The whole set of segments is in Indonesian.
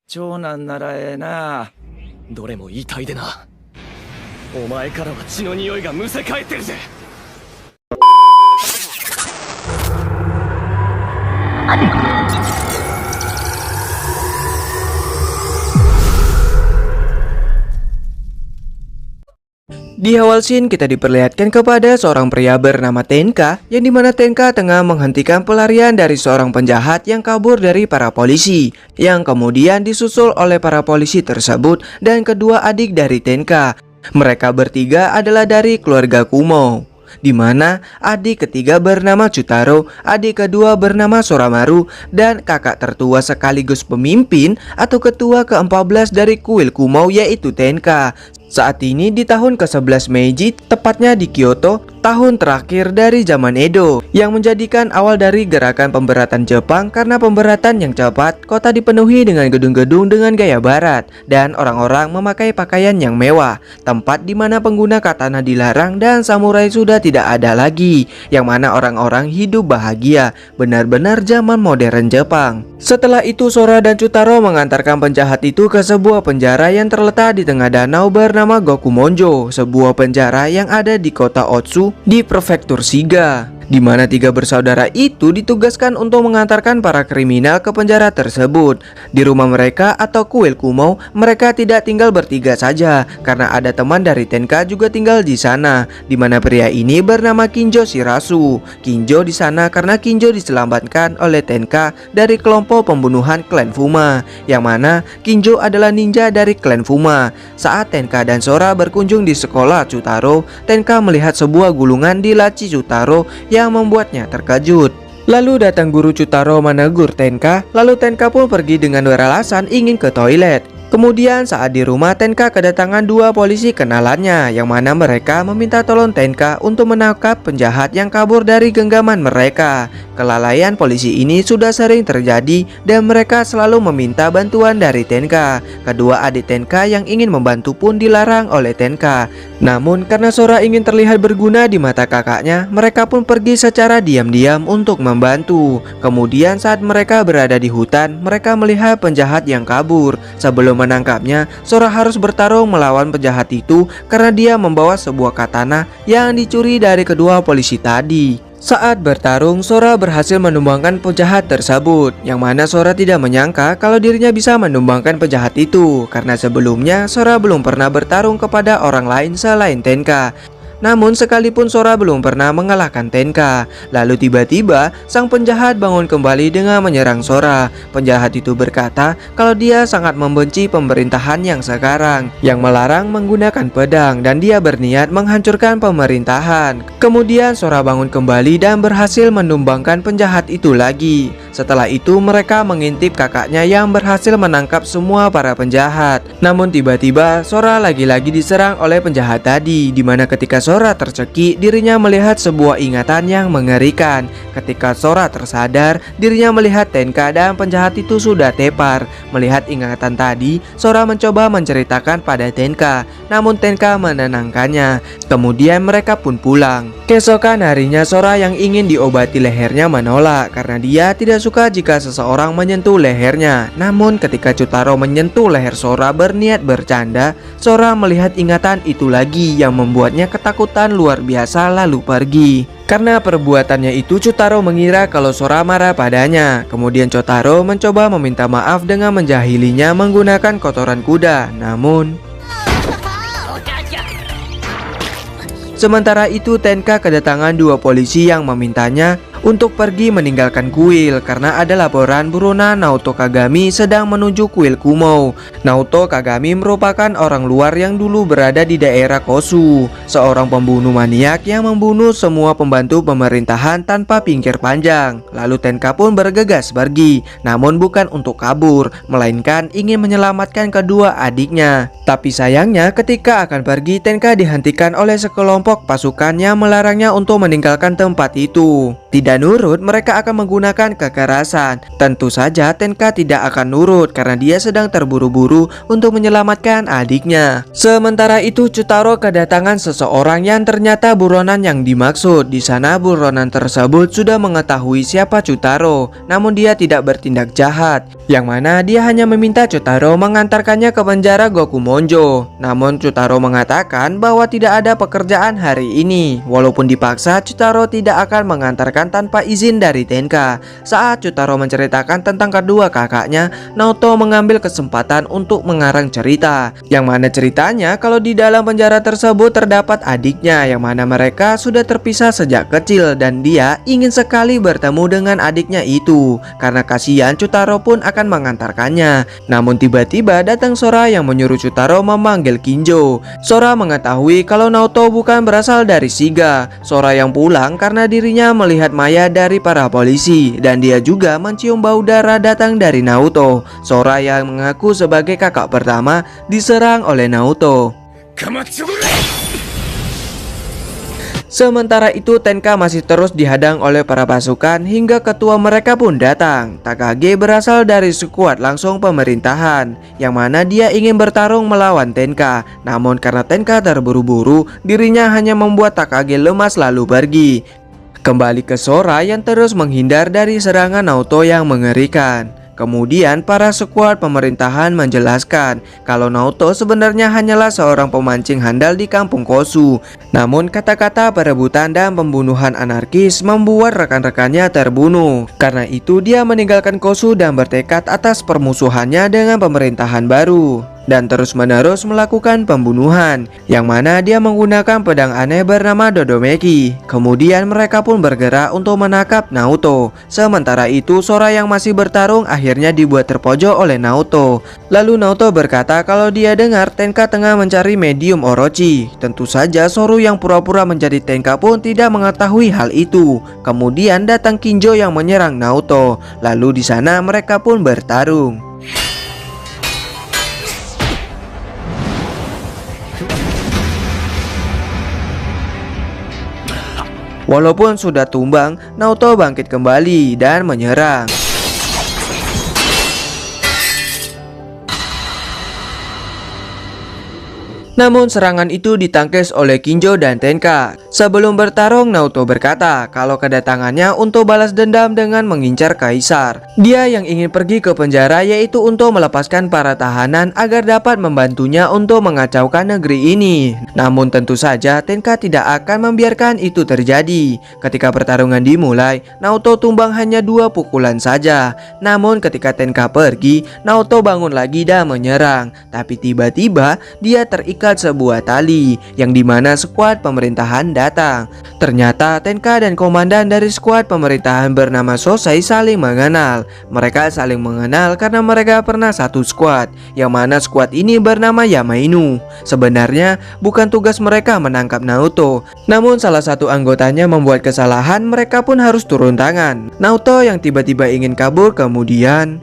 長男ならええな。どれも遺体でな。お前からは血の匂いがむせ返ってるぜ。Di awal scene kita diperlihatkan kepada seorang pria bernama Tenka, yang dimana Tenka tengah menghentikan pelarian dari seorang penjahat yang kabur dari para polisi, yang kemudian disusul oleh para polisi tersebut dan kedua adik dari Tenka. Mereka bertiga adalah dari keluarga Kumo, di mana adik ketiga bernama Chutaro, adik kedua bernama Soramaru, dan kakak tertua sekaligus pemimpin atau ketua ke-14 dari kuil Kumo yaitu Tenka. Saat ini di tahun ke-11 Meiji, tepatnya di Kyoto, tahun terakhir dari zaman Edo, yang menjadikan awal dari gerakan pemberatan Jepang karena pemberatan yang cepat. Kota dipenuhi dengan gedung-gedung dengan gaya barat dan orang-orang memakai pakaian yang mewah, tempat di mana pengguna katana dilarang dan samurai sudah tidak ada lagi, yang mana orang-orang hidup bahagia, benar-benar zaman modern Jepang. Setelah itu Sora dan Chutaro mengantarkan penjahat itu ke sebuah penjara yang terletak di tengah danau bernama Gokumonjo, sebuah penjara yang ada di kota Otsu di prefektur Shiga, di mana tiga bersaudara itu ditugaskan untuk mengantarkan para kriminal ke penjara tersebut. Di rumah mereka atau kuil Kumo, mereka tidak tinggal bertiga saja karena ada teman dari Tenka juga tinggal di sana, di mana pria ini bernama Kinjo Shirasu. Kinjo di sana karena Kinjo diselamatkan oleh Tenka dari kelompok pembunuhan klan Fuma, yang mana Kinjo adalah ninja dari klan Fuma. Saat Tenka dan Sora berkunjung di sekolah Chutaro, Tenka melihat sebuah gulungan di laci Chutaro yang membuatnya terkejut. Lalu datang guru Chutaro menegur Tenka, lalu Tenka pun pergi dengan beralasan ingin ke toilet. Kemudian saat di rumah, Tenka kedatangan dua polisi kenalannya, yang mana mereka meminta tolong Tenka untuk menangkap penjahat yang kabur dari genggaman mereka. Kelalaian polisi ini sudah sering terjadi dan mereka selalu meminta bantuan dari Tenka. Kedua adik Tenka yang ingin membantu pun dilarang oleh Tenka. Namun karena Sora ingin terlihat berguna di mata kakaknya, mereka pun pergi secara diam-diam untuk membantu. Kemudian saat mereka berada di hutan, mereka melihat penjahat yang kabur. Sebelum menangkapnya, Sora harus bertarung melawan penjahat itu karena dia membawa sebuah katana yang dicuri dari kedua polisi tadi. Saat bertarung, Sora berhasil menumbangkan penjahat tersebut, yang mana Sora tidak menyangka kalau dirinya bisa menumbangkan penjahat itu, karena sebelumnya Sora belum pernah bertarung kepada orang lain selain Tenka. Namun sekalipun Sora belum pernah mengalahkan Tenka. Lalu tiba-tiba sang penjahat bangun kembali dengan menyerang Sora. Penjahat itu berkata kalau dia sangat membenci pemerintahan yang sekarang, yang melarang menggunakan pedang, dan dia berniat menghancurkan pemerintahan. Kemudian Sora bangun kembali dan berhasil menumbangkan penjahat itu lagi. Setelah itu mereka mengintip kakaknya yang berhasil menangkap semua para penjahat. Namun tiba-tiba Sora lagi-lagi diserang oleh penjahat tadi, dimana ketika Sora tercekik, dirinya melihat sebuah ingatan yang mengerikan. Ketika Sora tersadar, dirinya melihat Tenka dan penjahat itu sudah tepar. Melihat ingatan tadi, Sora mencoba menceritakan pada Tenka, namun Tenka menenangkannya. Kemudian mereka pun pulang. Keesokan harinya, Sora yang ingin diobati lehernya menolak karena dia tidak suka jika seseorang menyentuh lehernya. Namun ketika Chutaro menyentuh leher Sora berniat bercanda, Sora melihat ingatan itu lagi yang membuatnya ketakutan luar biasa lalu pergi. Karena perbuatannya itu, Chutaro mengira kalau Sora marah padanya. Kemudian Chotaro mencoba meminta maaf dengan menjahilinya menggunakan kotoran kuda. Namun sementara itu Tenka kedatangan dua polisi yang memintanya untuk pergi meninggalkan kuil karena ada laporan buronan Naoto Kagami sedang menuju kuil Kumo. Naoto Kagami merupakan orang luar yang dulu berada di daerah Kosu, seorang pembunuh maniak yang membunuh semua pembantu pemerintahan tanpa pikir panjang. Lalu Tenka pun bergegas pergi, namun bukan untuk kabur, melainkan ingin menyelamatkan kedua adiknya. Tapi sayangnya ketika akan pergi, Tenka dihentikan oleh sekelompok pasukan yang melarangnya untuk meninggalkan tempat itu. tidak nurut, mereka akan menggunakan kekerasan. Tentu saja Tenka tidak akan nurut karena dia sedang terburu-buru untuk menyelamatkan adiknya. Sementara itu Chutaro kedatangan seseorang yang ternyata buronan yang dimaksud. Di sana buronan tersebut sudah mengetahui siapa Chutaro, namun dia tidak bertindak jahat, yang mana dia hanya meminta Chutaro mengantarkannya ke penjara Gokumonjo. Namun Chutaro mengatakan bahwa tidak ada pekerjaan hari ini. Walaupun dipaksa, Chutaro tidak akan mengantarkan tanpa izin dari Tenka. Saat Chutaro menceritakan tentang kedua kakaknya, Naoto mengambil kesempatan untuk mengarang cerita, yang mana ceritanya kalau di dalam penjara tersebut terdapat adiknya, yang mana mereka sudah terpisah sejak kecil dan dia ingin sekali bertemu dengan adiknya itu. Karena kasihan, Chutaro pun akan mengantarkannya. Namun tiba-tiba datang Sora yang menyuruh Chutaro memanggil Kinjo. Sora mengetahui kalau Naoto bukan berasal dari Shiga. Sora yang pulang karena dirinya melihat maya dari para polisi, dan dia juga mencium bau darah datang dari Naoto. Sora yang mengaku sebagai kakak pertama diserang oleh Naoto. Sementara itu Tenka masih terus dihadang oleh para pasukan hingga ketua mereka pun datang. Takage berasal dari skuad langsung pemerintahan, yang mana dia ingin bertarung melawan Tenka. Namun karena Tenka terburu-buru, dirinya hanya membuat Takage lemas lalu pergi. Kembali ke Sora yang terus menghindar dari serangan Naoto yang mengerikan. Kemudian para skuad pemerintahan menjelaskan kalau Naoto sebenarnya hanyalah seorang pemancing handal di kampung Kosu. Namun kata-kata perebutan dan pembunuhan anarkis membuat rekan-rekannya terbunuh. Karena itu dia meninggalkan Kosu dan bertekad atas permusuhannya dengan pemerintahan baru, dan terus-menerus melakukan pembunuhan, yang mana dia menggunakan pedang aneh bernama Dodomeki. Kemudian mereka pun bergerak untuk menangkap Naoto. Sementara itu Sora yang masih bertarung akhirnya dibuat terpojok oleh Naoto. Lalu Naoto berkata kalau dia dengar Tenka tengah mencari medium Orochi. Tentu saja Soru yang pura-pura menjadi Tenka pun tidak mengetahui hal itu. Kemudian datang Kinjo yang menyerang Naoto. Lalu di sana mereka pun bertarung. Walaupun sudah tumbang, Naoto bangkit kembali dan menyerang. Namun serangan itu ditangkis oleh Kinjo dan Tenka. Sebelum bertarung, Naoto berkata kalau kedatangannya untuk balas dendam dengan mengincar kaisar. Dia yang ingin pergi ke penjara yaitu untuk melepaskan para tahanan agar dapat membantunya untuk mengacaukan negeri ini. Namun tentu saja Tenka tidak akan membiarkan itu terjadi. Ketika pertarungan dimulai, Naoto tumbang hanya 2 pukulan saja. Namun ketika Tenka pergi, Naoto bangun lagi dan menyerang. Tapi tiba-tiba dia terikat sebuah tali, yang dimana skuad pemerintahan datang. Ternyata Tenka dan komandan dari skuad pemerintahan bernama Sosei saling mengenal. Mereka saling mengenal karena mereka pernah satu skuad, yang mana skuad ini bernama Yamainu. Sebenarnya bukan tugas mereka menangkap Naoto, namun salah satu anggotanya membuat kesalahan, mereka pun harus turun tangan. Naoto yang tiba-tiba ingin kabur kemudian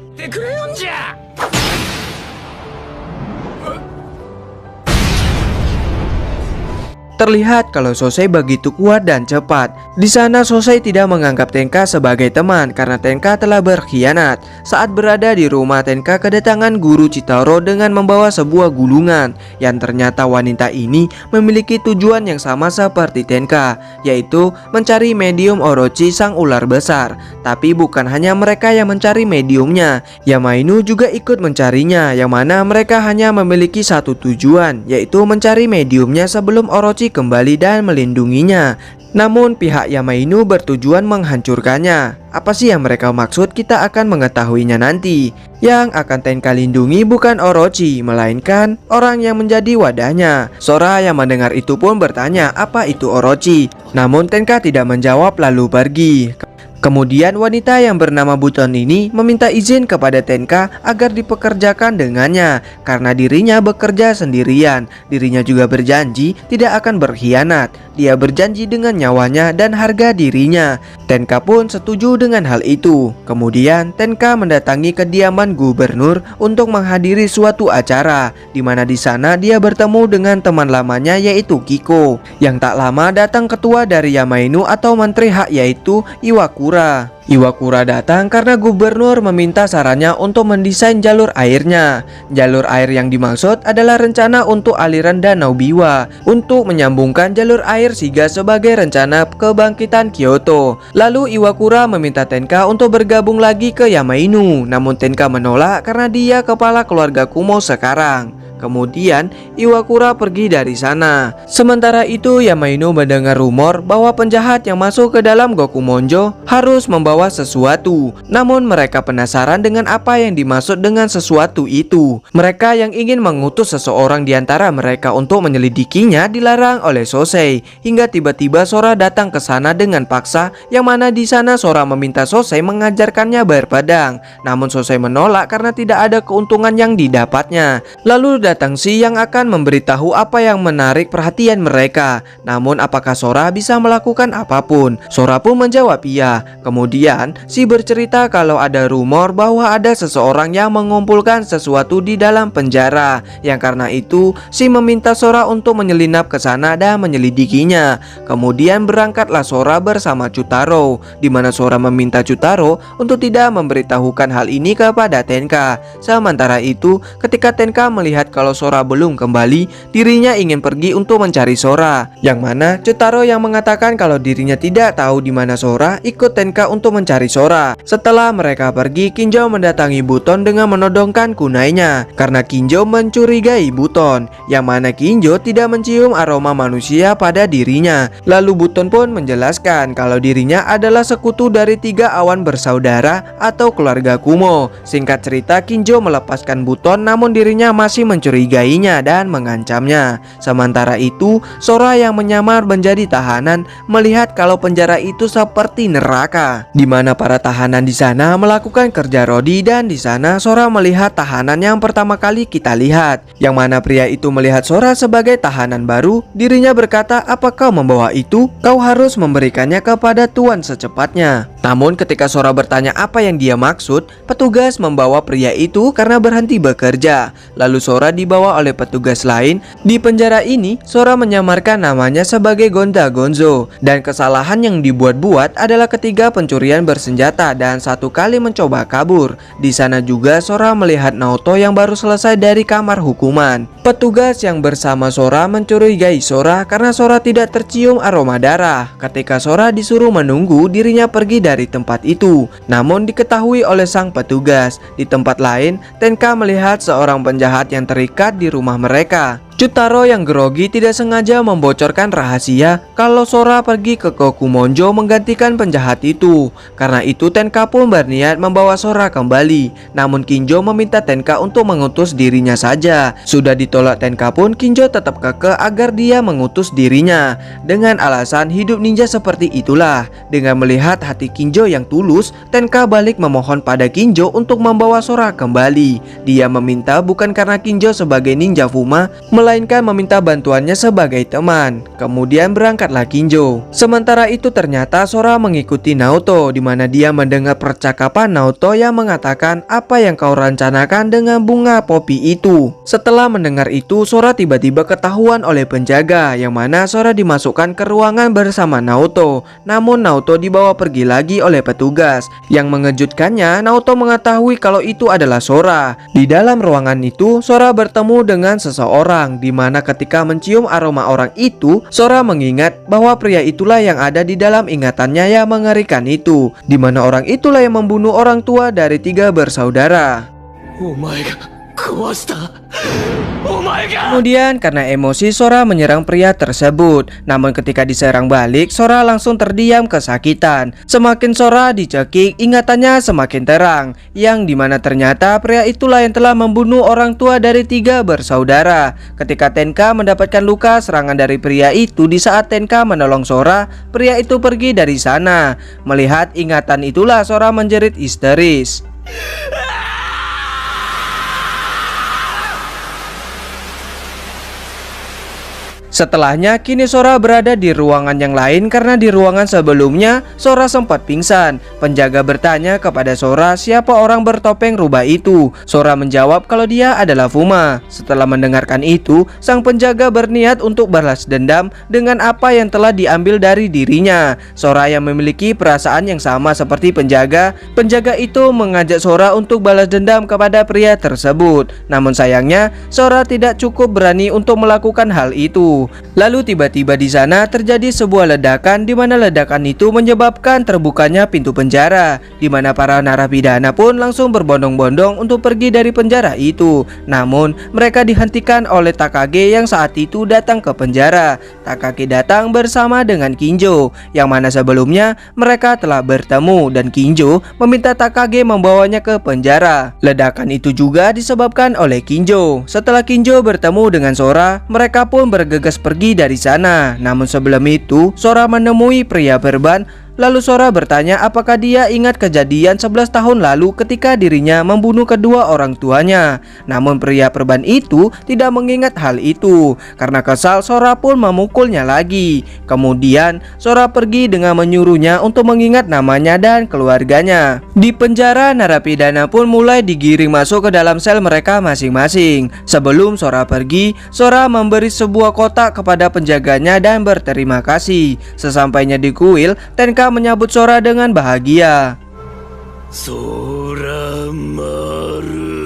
terlihat kalau Sosei begitu kuat dan cepat. Di sana Sosei tidak menganggap Tenka sebagai teman karena Tenka telah berkhianat. Saat berada di rumah, Tenka kedatangan guru Chitaro dengan membawa sebuah gulungan, yang ternyata wanita ini memiliki tujuan yang sama seperti Tenka, yaitu mencari medium Orochi sang ular besar. Tapi bukan hanya mereka yang mencari mediumnya, Yamainu juga ikut mencarinya, yang mana mereka hanya memiliki satu tujuan, yaitu mencari mediumnya sebelum Orochi kembali dan melindunginya. Namun pihak Yamainu bertujuan menghancurkannya. Apa sih yang mereka maksud, kita akan mengetahuinya nanti. Yang akan Tenka lindungi bukan Orochi, melainkan orang yang menjadi wadahnya. Sora yang mendengar itu pun bertanya apa itu Orochi. Namun Tenka tidak menjawab lalu pergi. Kemudian wanita yang bernama Buton ini meminta izin kepada Tenka agar dipekerjakan dengannya karena dirinya bekerja sendirian. Dirinya juga berjanji tidak akan berkhianat. dia berjanji dengan nyawanya dan harga dirinya. Tenka pun setuju dengan hal itu. Kemudian Tenka mendatangi kediaman gubernur untuk menghadiri suatu acara, di mana di sana dia bertemu dengan teman lamanya yaitu Kiko. Yang tak lama datang ketua dari Yamainu atau menteri hak yaitu Iwakura. Iwakura datang karena gubernur meminta sarannya untuk mendesain jalur airnya. Jalur air yang dimaksud adalah rencana untuk aliran Danau Biwa untuk menyambungkan jalur air Shiga sebagai rencana kebangkitan Kyoto. Lalu Iwakura meminta Tenka untuk bergabung lagi ke Yamainu, namun Tenka menolak karena dia kepala keluarga Kumo sekarang. Kemudian Iwakura pergi dari sana. Sementara itu Yamainu mendengar rumor bahwa penjahat yang masuk ke dalam Gokumonjo harus membawa sesuatu. Namun mereka penasaran dengan apa yang dimaksud dengan sesuatu itu. Mereka yang ingin mengutus seseorang di antara mereka untuk menyelidikinya dilarang oleh Sosei. Hingga tiba-tiba Sora datang ke sana dengan paksa, yang mana di sana Sora meminta Sosei mengajarkannya berpedang. Namun Sosei menolak karena tidak ada keuntungan yang didapatnya. Lalu datang Si yang akan memberitahu apa yang menarik perhatian mereka. Namun apakah Sora bisa melakukan apapun? Sora pun menjawab iya. Kemudian Si bercerita kalau ada rumor bahwa ada seseorang yang mengumpulkan sesuatu di dalam penjara. Yang karena itu Si meminta Sora untuk menyelinap ke sana dan menyelidikinya. Kemudian berangkatlah Sora bersama Chutaro, di mana Sora meminta Chutaro untuk tidak memberitahukan hal ini kepada Tenka. Sementara itu ketika Tenka melihat kalau Sora belum kembali, dirinya ingin pergi untuk mencari Sora. Yang mana Chutaro yang mengatakan kalau dirinya tidak tahu di mana Sora, ikut Tenka untuk mencari Sora. Setelah mereka pergi, Kinjo mendatangi Buton dengan menodongkan kunainya karena Kinjo mencurigai Buton, yang mana Kinjo tidak mencium aroma manusia pada dirinya. Lalu Buton pun menjelaskan kalau dirinya adalah sekutu dari 3 awan bersaudara atau keluarga Kumo. Singkat cerita, Kinjo melepaskan Buton, namun dirinya masih mencurigainya dan mengancamnya. Sementara itu, Sora yang menyamar menjadi tahanan melihat kalau penjara itu seperti neraka, di mana para tahanan di sana melakukan kerja rodi, dan di sana Sora melihat tahanan yang pertama kali kita lihat. Yang mana pria itu melihat Sora sebagai tahanan baru, dirinya berkata, "Apa kau membawa itu? Kau harus memberikannya kepada tuan secepatnya." Namun ketika Sora bertanya apa yang dia maksud, petugas membawa pria itu karena berhenti bekerja. Lalu Sora dibawa oleh petugas lain. Di penjara ini, Sora menyamarkan namanya sebagai Gonta Gonzo, dan kesalahan yang dibuat-buat adalah ketiga pencurian bersenjata dan 1 kali mencoba kabur. Di sana juga Sora melihat Naoto yang baru selesai dari kamar hukuman. Petugas yang bersama Sora mencurigai Sora karena Sora tidak tercium aroma darah. Ketika Sora disuruh menunggu, dirinya pergi dari tempat itu. Namun diketahui oleh sang petugas, di tempat lain Tenka melihat seorang penjahat yang terikat di rumah mereka. Chutaro yang grogi tidak sengaja membocorkan rahasia kalau Sora pergi ke Gokumonjo menggantikan penjahat itu. Karena itu Tenka pun berniat membawa Sora kembali. Namun Kinjo meminta Tenka untuk mengutus dirinya saja. Sudah ditolak Tenka pun, Kinjo tetap kekeh agar dia mengutus dirinya. Dengan alasan hidup ninja seperti itulah. Dengan melihat hati Kinjo yang tulus, Tenka balik memohon pada Kinjo untuk membawa Sora kembali. Dia meminta bukan karena Kinjo sebagai ninja Fuma, melainkan meminta bantuannya sebagai teman. Kemudian berangkatlah Kinjo. Sementara itu ternyata Sora mengikuti Naoto, di mana dia mendengar percakapan Naoto yang mengatakan, "Apa yang kau rencanakan dengan bunga popi itu?" Setelah mendengar itu, Sora tiba-tiba ketahuan oleh penjaga, yang mana Sora dimasukkan ke ruangan bersama Naoto. Namun Naoto dibawa pergi lagi oleh petugas. Yang mengejutkannya, Naoto mengetahui kalau itu adalah Sora. Di dalam ruangan itu, Sora bertemu dengan seseorang, di mana ketika mencium aroma orang itu, Sora mengingat bahwa pria itulah yang ada di dalam ingatannya yang mengerikan itu, di mana orang itulah yang membunuh orang tua dari 3 bersaudara. Kemudian karena emosi Sora menyerang pria tersebut. Namun ketika diserang balik, Sora langsung terdiam kesakitan. Semakin Sora dicekik, ingatannya semakin terang, yang dimana ternyata pria itulah yang telah membunuh orang tua dari 3 bersaudara. Ketika Tenka mendapatkan luka serangan dari pria itu, di saat Tenka menolong Sora, pria itu pergi dari sana. Melihat ingatan itulah Sora menjerit histeris. Setelahnya, kini Sora berada di ruangan yang lain karena di ruangan sebelumnya Sora sempat pingsan. Penjaga bertanya kepada Sora siapa orang bertopeng rubah itu. Sora menjawab kalau dia adalah Fuma. Setelah mendengarkan itu, sang penjaga berniat untuk balas dendam dengan apa yang telah diambil dari dirinya. Sora yang memiliki perasaan yang sama seperti penjaga itu mengajak Sora untuk balas dendam kepada pria tersebut. Namun sayangnya, Sora tidak cukup berani untuk melakukan hal itu. Lalu tiba-tiba di sana terjadi sebuah ledakan di mana ledakan itu menyebabkan terbukanya pintu penjara, di mana para narapidana pun langsung berbondong-bondong untuk pergi dari penjara itu. Namun mereka dihentikan oleh Takage yang saat itu datang ke penjara. Takage datang bersama dengan Kinjo, yang mana sebelumnya mereka telah bertemu dan Kinjo meminta Takage membawanya ke penjara. Ledakan itu juga disebabkan oleh Kinjo. Setelah Kinjo bertemu dengan Sora, mereka pun bergegas pergi dari sana. Namun sebelum itu, Sora menemui pria berban. Lalu Sora bertanya apakah dia ingat kejadian 11 tahun lalu ketika dirinya membunuh kedua orang tuanya. Namun pria perban itu tidak mengingat hal itu. Karena kesal, Sora pun memukulnya lagi. Kemudian Sora pergi dengan menyuruhnya untuk mengingat namanya dan keluarganya. Di penjara, narapidana pun mulai digiring masuk ke dalam sel mereka masing-masing. Sebelum Sora pergi, Sora memberi sebuah kotak kepada penjaganya dan berterima kasih. Sesampainya di kuil, Tenka menyambut Sora dengan bahagia. Sora Maru.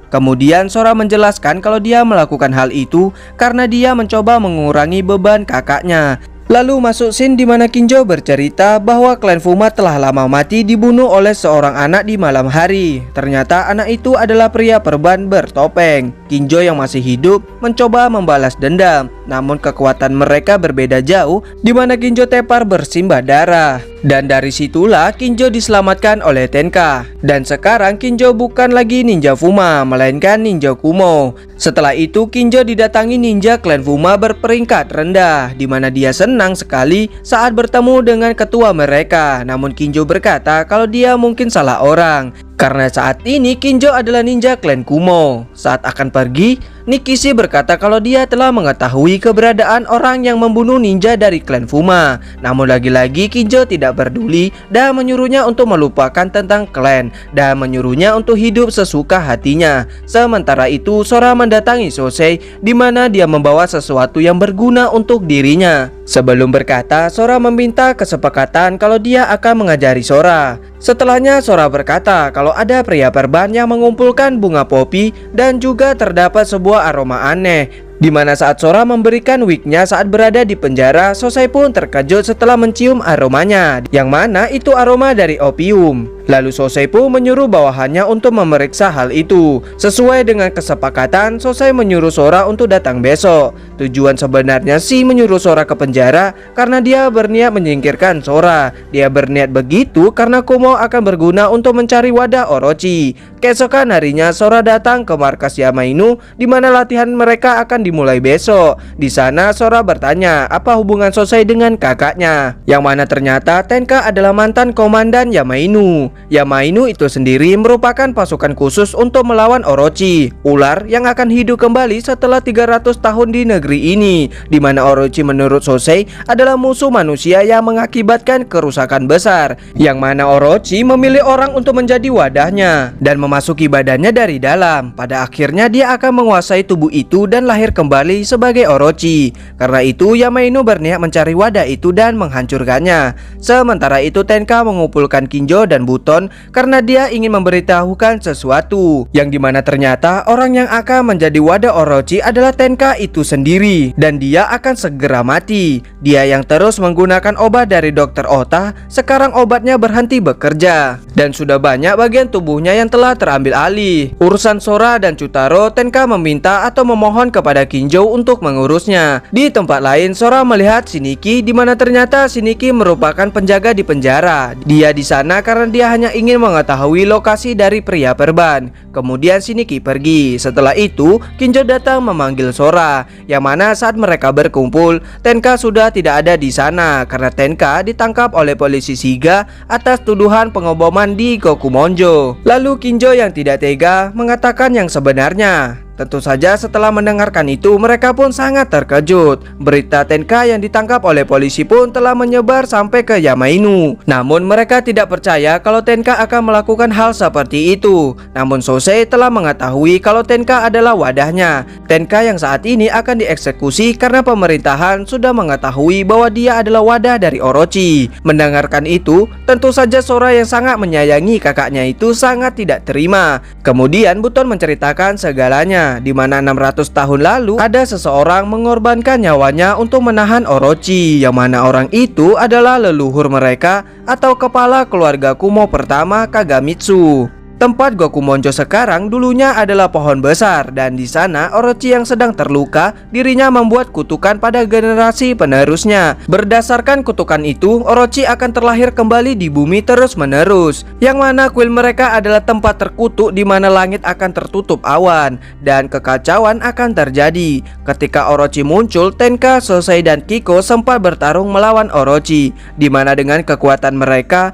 Kemudian Sora menjelaskan kalau dia melakukan hal itu karena dia mencoba mengurangi beban kakaknya. Lalu masuk scene di mana Kinjo bercerita bahwa klan Fuma telah lama mati dibunuh oleh seorang anak di malam hari. Ternyata anak itu adalah pria perban bertopeng. Kinjo yang masih hidup mencoba membalas dendam, namun kekuatan mereka berbeda jauh, di mana Kinjo tepar bersimbah darah. Dan dari situlah Kinjo diselamatkan oleh Tenka. Dan sekarang Kinjo bukan lagi ninja Fuma, melainkan ninja Kumo. Setelah itu Kinjo didatangi ninja klan Fuma berperingkat rendah, di mana dia senang sekali saat bertemu dengan ketua mereka. Namun Kinjo berkata kalau dia mungkin salah orang, karena saat ini Kinjo adalah ninja klan Kumo. Saat akan pergi, Nikishi berkata kalau dia telah mengetahui keberadaan orang yang membunuh ninja dari klan Fuma. Namun lagi-lagi Kinjo tidak peduli dan menyuruhnya untuk melupakan tentang klan dan menyuruhnya untuk hidup sesuka hatinya. Sementara itu Sora mendatangi Sosei, di mana dia membawa sesuatu yang berguna untuk dirinya. Sebelum berkata, Sora meminta kesepakatan kalau dia akan mengajari Sora. Setelahnya Sora berkata kalau ada pria perban yang mengumpulkan bunga popi dan juga terdapat sebuah aroma aneh, di mana saat Sora memberikan wignya saat berada di penjara, Sosei pun terkejut setelah mencium aromanya, yang mana itu aroma dari opium. Lalu Sosei pun menyuruh bawahannya untuk memeriksa hal itu. Sesuai dengan kesepakatan, Sosei menyuruh Sora untuk datang besok. Tujuan sebenarnya sih menyuruh Sora ke penjara karena dia berniat menyingkirkan Sora. Dia berniat begitu karena Kumo akan berguna untuk mencari wadah Orochi. Keesokan harinya Sora datang ke markas Yamainu, di mana latihan mereka akan dimulai besok. Di sana Sora bertanya apa hubungan Sosei dengan kakaknya, yang mana ternyata Tenka adalah mantan komandan Yamainu. Yamainu itu sendiri merupakan pasukan khusus untuk melawan Orochi, ular yang akan hidup kembali setelah 300 tahun di negeri ini, di mana Orochi menurut Sosei adalah musuh manusia yang mengakibatkan kerusakan besar, yang mana Orochi memilih orang untuk menjadi wadahnya dan memasuki badannya dari dalam. Pada akhirnya dia akan menguasai tubuh itu dan lahir kembali sebagai Orochi. Karena itu Yamainu berniat mencari wadah itu dan menghancurkannya. Sementara itu Tenka mengumpulkan Kinjo dan Buton karena dia ingin memberitahukan sesuatu, yang dimana ternyata orang yang akan menjadi wadah Orochi adalah Tenka itu sendiri, dan dia akan segera mati. Dia yang terus menggunakan obat dari Dr. Ota, sekarang obatnya berhenti bekerja dan sudah banyak bagian tubuhnya yang telah terambil alih. Urusan Sora dan Chutaro, Tenka meminta atau memohon kepada Kinjo untuk mengurusnya. Di tempat lain Sora melihat Shiniki, di mana ternyata Shiniki merupakan penjaga di penjara. Dia di sana karena dia hanya ingin mengetahui lokasi dari pria perban. Kemudian Shiniki pergi. Setelah itu Kinjo datang memanggil Sora, yang yang mana saat mereka berkumpul, Tenka sudah tidak ada di sana karena Tenka ditangkap oleh polisi Shiga atas tuduhan pengoboman di Gokumonjo. Lalu Kinjo yang tidak tega mengatakan yang sebenarnya. Tentu saja setelah mendengarkan itu mereka pun sangat terkejut. Berita Tenka yang ditangkap oleh polisi pun telah menyebar sampai ke Yamainu. Namun mereka tidak percaya kalau Tenka akan melakukan hal seperti itu. Namun Sosei telah mengetahui kalau Tenka adalah wadahnya. Tenka yang saat ini akan dieksekusi karena pemerintahan sudah mengetahui bahwa dia adalah wadah dari Orochi. Mendengarkan itu, tentu saja Sora yang sangat menyayangi kakaknya itu sangat tidak terima. Kemudian Buton menceritakan segalanya, di mana 600 tahun lalu ada seseorang mengorbankan nyawanya untuk menahan Orochi, yang mana orang itu adalah leluhur mereka atau kepala keluarga Kumo pertama, Kagamitsu. Tempat Gokumonjo sekarang dulunya adalah pohon besar, dan di sana Orochi yang sedang terluka, dirinya membuat kutukan pada generasi penerusnya. Berdasarkan kutukan itu, Orochi akan terlahir kembali di bumi terus-menerus, yang mana kuil mereka adalah tempat terkutuk di mana langit akan tertutup awan dan kekacauan akan terjadi. Ketika Orochi muncul, Tenka, Sosei dan Kiko sempat bertarung melawan Orochi, di mana dengan kekuatan mereka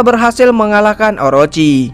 berhasil mengalahkan Orochi.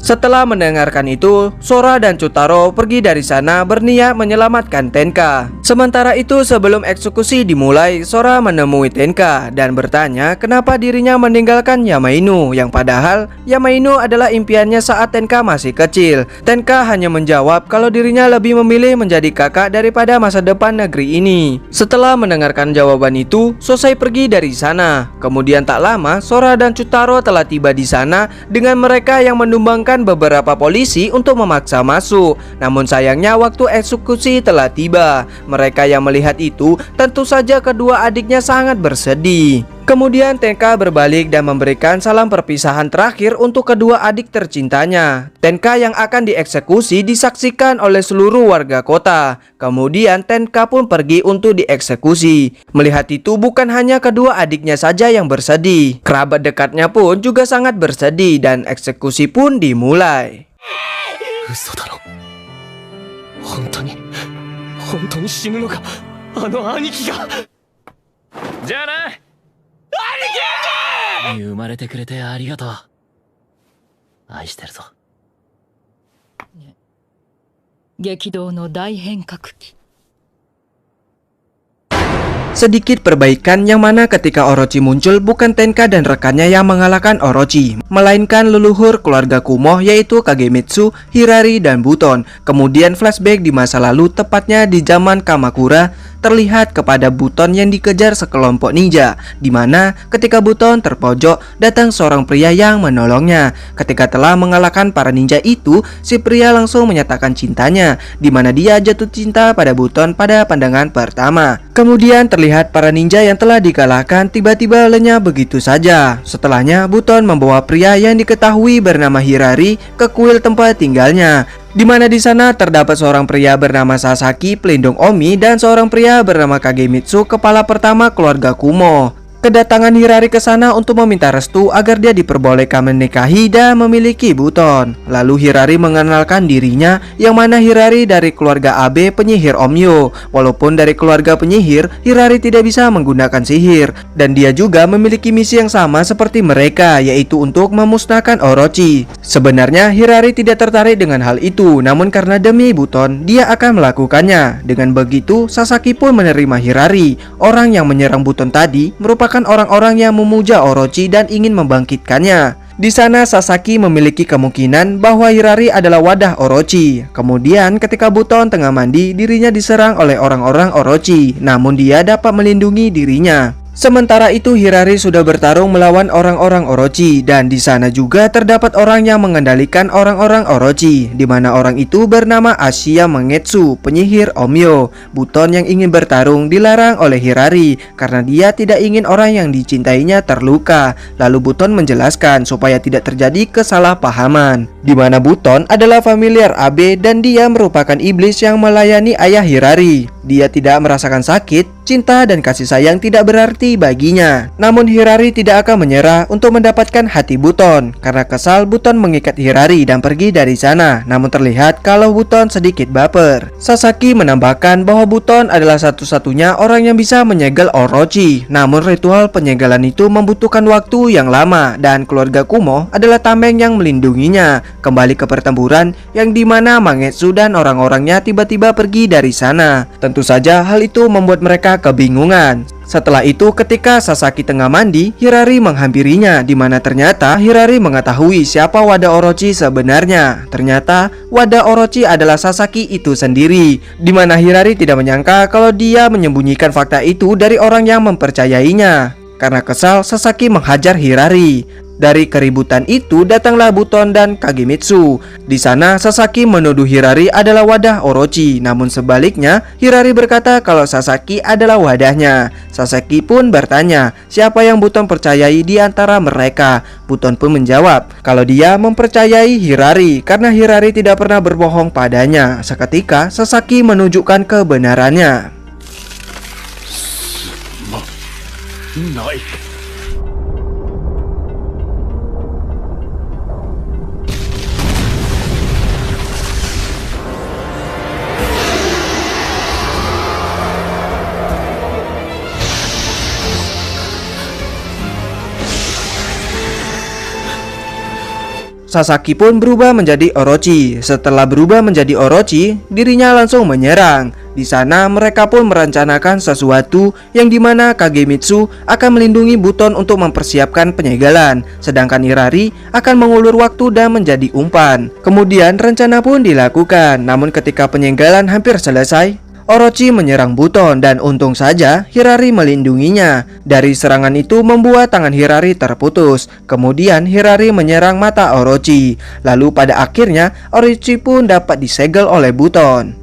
Setelah mendengarkan itu, Sora dan Chutaro pergi dari sana berniat menyelamatkan Tenka. Sementara itu, sebelum eksekusi dimulai, Sora menemui Tenka dan bertanya kenapa dirinya meninggalkan Yamainu, yang padahal Yamainu adalah impiannya saat Tenka masih kecil. Tenka hanya menjawab kalau dirinya lebih memilih menjadi kakak daripada masa depan negeri ini. Setelah mendengarkan jawaban itu, Sosei pergi dari sana. Kemudian tak lama, Sora dan Chutaro telah tiba di sana dengan mereka yang menumbangkan beberapa polisi untuk memaksa masuk. Namun sayangnya waktu eksekusi telah tiba. Mereka yang melihat itu tentu saja kedua adiknya sangat bersedih. Kemudian Tenka berbalik dan memberikan salam perpisahan terakhir untuk kedua adik tercintanya. Tenka yang akan dieksekusi disaksikan oleh seluruh warga kota. Kemudian Tenka pun pergi untuk dieksekusi. Melihat itu bukan hanya kedua adiknya saja yang bersedih, kerabat dekatnya pun juga sangat bersedih dan eksekusi pun dimulai. 本当に死ぬのか、あの兄貴が。じゃあな、兄貴！生まれてくれてありがとう。愛してるぞ。激動の大変革期。 Sedikit perbaikan yang mana ketika Orochi muncul bukan Tenka dan rekannya yang mengalahkan Orochi, melainkan leluhur keluarga Kumo yaitu Kagemitsu, Hirari, dan Buton. Kemudian flashback di masa lalu tepatnya di zaman Kamakura, terlihat kepada Buton yang dikejar sekelompok ninja, di mana ketika Buton terpojok datang seorang pria yang menolongnya. Ketika telah mengalahkan para ninja itu, si pria langsung menyatakan cintanya, di mana dia jatuh cinta pada Buton pada pandangan pertama. Kemudian terlihat para ninja yang telah dikalahkan tiba-tiba lenyap begitu saja. Setelahnya Buton membawa pria yang diketahui bernama Hirari ke kuil tempat tinggalnya, di mana di sana terdapat seorang pria bernama Sasaki, pelindung Omi, dan seorang pria bernama Kagemitsu, kepala pertama keluarga Kumo. Kedatangan Hirari ke sana untuk meminta restu agar dia diperbolehkan menikahi dan memiliki Buton. Lalu Hirari mengenalkan dirinya, yang mana Hirari dari keluarga Abe, penyihir Omyo. Walaupun dari keluarga penyihir, Hirari tidak bisa menggunakan sihir, dan dia juga memiliki misi yang sama seperti mereka, yaitu untuk memusnahkan Orochi. Sebenarnya Hirari tidak tertarik dengan hal itu, namun karena demi Buton, dia akan melakukannya. Dengan begitu, Sasaki pun menerima Hirari. Orang yang menyerang Buton tadi merupakan orang-orang yang memuja Orochi dan ingin membangkitkannya. Di sana Sasaki memiliki kemungkinan bahwa Hirari adalah wadah Orochi. Kemudian ketika Buton tengah mandi, dirinya diserang oleh orang-orang Orochi, namun dia dapat melindungi dirinya. Sementara itu Hirari sudah bertarung melawan orang-orang Orochi dan di sana juga terdapat orang yang mengendalikan orang-orang Orochi, di mana orang itu bernama Ashiya Mangetsu, penyihir Omyo. Buton yang ingin bertarung dilarang oleh Hirari karena dia tidak ingin orang yang dicintainya terluka. Lalu Buton menjelaskan supaya tidak terjadi kesalahpahaman, di mana Buton adalah familiar Abe dan dia merupakan iblis yang melayani ayah Hirari. Dia tidak merasakan sakit, cinta dan kasih sayang tidak berarti baginya. Namun Hirari tidak akan menyerah untuk mendapatkan hati Buton. Karena kesal, Buton mengikat Hirari dan pergi dari sana. Namun terlihat kalau Buton sedikit baper. Sasaki menambahkan bahwa Buton adalah satu-satunya orang yang bisa menyegel Orochi. Namun ritual penyegelan itu membutuhkan waktu yang lama dan keluarga Kumo adalah tameng yang melindunginya. Kembali ke pertempuran yang dimana Mangetsu dan orang-orangnya tiba-tiba pergi dari sana. Tentu saja hal itu membuat mereka kebingungan. Setelah itu ketika Sasaki tengah mandi, Hirari menghampirinya, di mana ternyata Hirari mengetahui siapa wadah Orochi sebenarnya. Ternyata wadah Orochi adalah Sasaki itu sendiri, di mana Hirari tidak menyangka kalau dia menyembunyikan fakta itu dari orang yang mempercayainya. Karena kesal, Sasaki menghajar Hirari. Dari keributan itu datanglah Buton dan Kagemitsu. Di sana Sasaki menuduh Hirari adalah wadah Orochi, namun sebaliknya Hirari berkata kalau Sasaki adalah wadahnya. Sasaki pun bertanya siapa yang Buton percayai di antara mereka. Buton pun menjawab kalau dia mempercayai Hirari karena Hirari tidak pernah berbohong padanya. Seketika Sasaki menunjukkan kebenarannya. Naik. Sasaki pun berubah menjadi Orochi. Setelah berubah menjadi Orochi, dirinya langsung menyerang. Di sana mereka pun merencanakan sesuatu yang dimana Kagemitsu akan melindungi Buton untuk mempersiapkan penyegelan, sedangkan Hirari akan mengulur waktu dan menjadi umpan. Kemudian rencana pun dilakukan, namun ketika penyegelan hampir selesai, Orochi menyerang Buton dan untung saja Hirari melindunginya. Dari serangan itu membuat tangan Hirari terputus. Kemudian Hirari menyerang mata Orochi. Lalu pada akhirnya Orochi pun dapat disegel oleh Buton.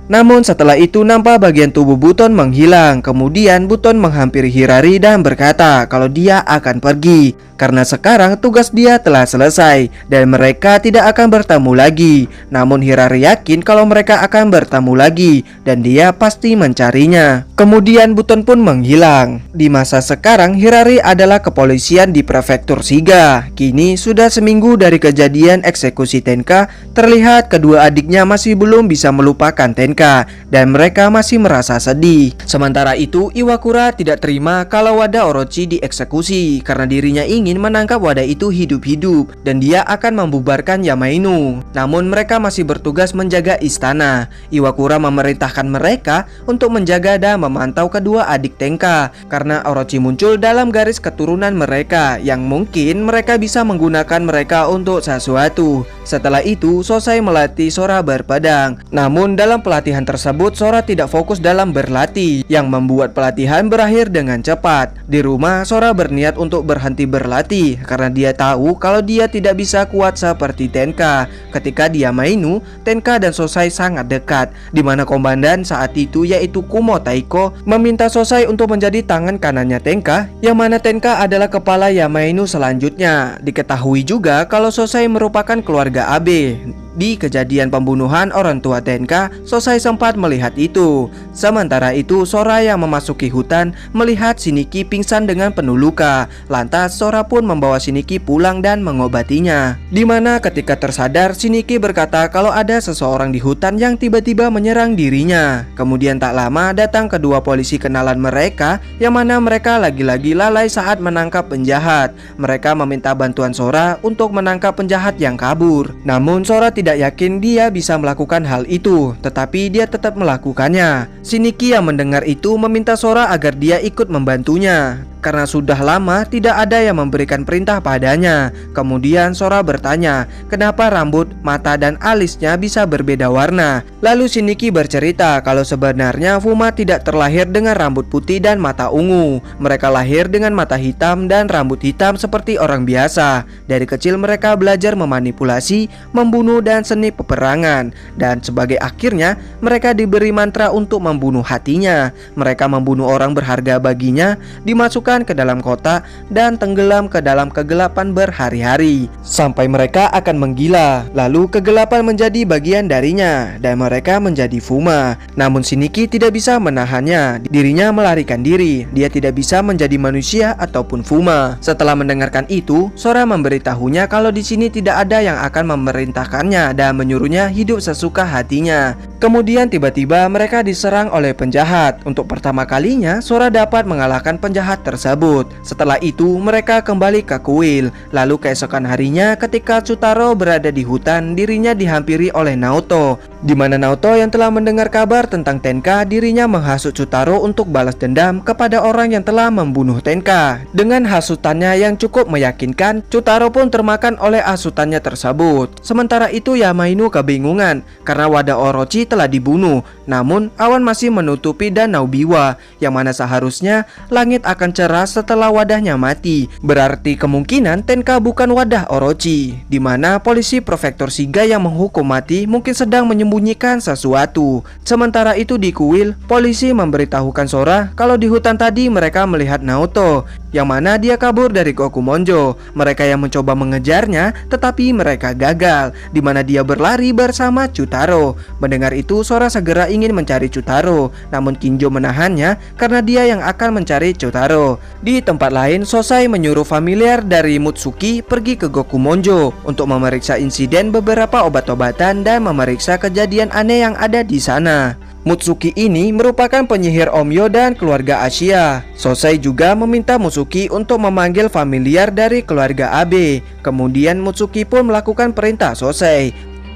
Namun setelah itu nampak bagian tubuh Buton menghilang. Kemudian Buton menghampiri Hirari dan berkata kalau dia akan pergi karena sekarang tugas dia telah selesai dan mereka tidak akan bertemu lagi. Namun Hirari yakin kalau mereka akan bertemu lagi dan dia pasti mencarinya. Kemudian Buton pun menghilang. Di masa sekarang Hirari adalah kepolisian di prefektur Shiga. Kini sudah seminggu dari kejadian eksekusi Tenka, terlihat kedua adiknya masih belum bisa melupakan Tenka dan mereka masih merasa sedih. Sementara itu Iwakura tidak terima kalau wadah Orochi dieksekusi karena dirinya ingin menangkap wadah itu hidup-hidup dan dia akan membubarkan Yamainu. Namun mereka masih bertugas menjaga istana. Iwakura memerintahkan mereka untuk menjaga dan memantau kedua adik Tenka karena Orochi muncul dalam garis keturunan mereka yang mungkin mereka bisa menggunakan mereka untuk sesuatu. Setelah itu Sosai melatih Sora berpedang. Namun dalam pelatihan tersebut Sora tidak fokus dalam berlatih, yang membuat pelatihan berakhir dengan cepat. Di rumah Sora berniat untuk berhenti berlatih karena dia tahu kalau dia tidak bisa kuat seperti Tenka. Ketika dia Mainu, Tenka dan Sosai sangat dekat, di mana komandan saat itu yaitu Kumo Taiko meminta Sosai untuk menjadi tangan kanannya Tenka, yang mana Tenka adalah kepala Yamainu selanjutnya. Diketahui juga kalau Sosai merupakan keluarga Abe. Di kejadian pembunuhan orang tua Tenka, Sosai sempat melihat itu. Sementara itu Sora yang memasuki hutan melihat Shiniki pingsan dengan penuh luka. Lantas Sora pun membawa Shiniki pulang dan mengobatinya. Dimana ketika tersadar Shiniki berkata kalau ada seseorang di hutan yang tiba-tiba menyerang dirinya. Kemudian tak lama datang kedua polisi kenalan mereka, yang mana mereka lagi-lagi lalai saat menangkap penjahat. Mereka meminta bantuan Sora untuk menangkap penjahat yang kabur. Namun Sora tidak yakin dia bisa melakukan hal itu, tetapi dia tetap melakukannya. Shiniki yang mendengar itu meminta Sora agar dia ikut membantunya. karena sudah lama tidak ada yang memberikan perintah padanya. Kemudian Sora bertanya, kenapa rambut, mata, dan alisnya bisa berbeda warna. Lalu Shiniki bercerita kalau sebenarnya Fuma tidak terlahir dengan rambut putih dan mata ungu. Mereka lahir dengan mata hitam dan rambut hitam seperti orang biasa. Dari kecil mereka belajar memanipulasi, membunuh, dan seni peperangan. Dan sebagai akhirnya mereka diberi mantra untuk membunuh hatinya. Mereka membunuh orang berharga baginya, dimasukkan ke dalam kotak dan tenggelam ke dalam kegelapan berhari-hari sampai mereka akan menggila. Lalu kegelapan menjadi bagian darinya dan mereka menjadi Fuma. Namun Shiniki tidak bisa menahannya. Dirinya melarikan diri. Dia tidak bisa menjadi manusia ataupun Fuma. Setelah mendengarkan itu, Sora memberitahunya kalau di sini tidak ada yang akan memerintahkannya dan menyuruhnya hidup sesuka hatinya. Kemudian tiba-tiba mereka diserang oleh penjahat. Untuk pertama kalinya Sora dapat mengalahkan penjahat tersebut. Setelah itu mereka kembali ke kuil. Lalu keesokan harinya ketika Chutaro berada di hutan, dirinya dihampiri oleh Naoto. Di mana Naoto yang telah mendengar kabar tentang Tenka, dirinya menghasut Chutaro untuk balas dendam kepada orang yang telah membunuh Tenka. Dengan hasutannya yang cukup meyakinkan, Chutaro pun termakan oleh hasutannya tersebut. Sementara itu Yamainu kebingungan karena wadah Orochi telah dibunuh. Namun awan masih menutupi danau Biwa, yang mana seharusnya langit akan cerah setelah wadahnya mati. Berarti kemungkinan Tenka bukan wadah Orochi, di mana polisi Prefektur Shiga yang menghukum mati mungkin sedang menyembunyikan sesuatu. Sementara itu di kuil, polisi memberitahukan Sora kalau di hutan tadi mereka melihat Naoto, yang mana dia kabur dari Gokumonjo. Mereka yang mencoba mengejarnya, tetapi mereka gagal, di mana dia berlari bersama Chutaro. Mendengar itu Sora segera ingin mencari Chutaro, namun Kinjo menahannya karena dia yang akan mencari Chutaro. Di tempat lain, Sosai menyuruh familiar dari Mutsuki pergi ke Gokumonjo untuk memeriksa insiden beberapa obat-obatan dan memeriksa kejadian aneh yang ada di sana. Mutsuki ini merupakan penyihir Omyo dan keluarga Asia. Sosai juga meminta Mutsuki untuk memanggil familiar dari keluarga Abe. Kemudian Mutsuki pun melakukan perintah Sosai.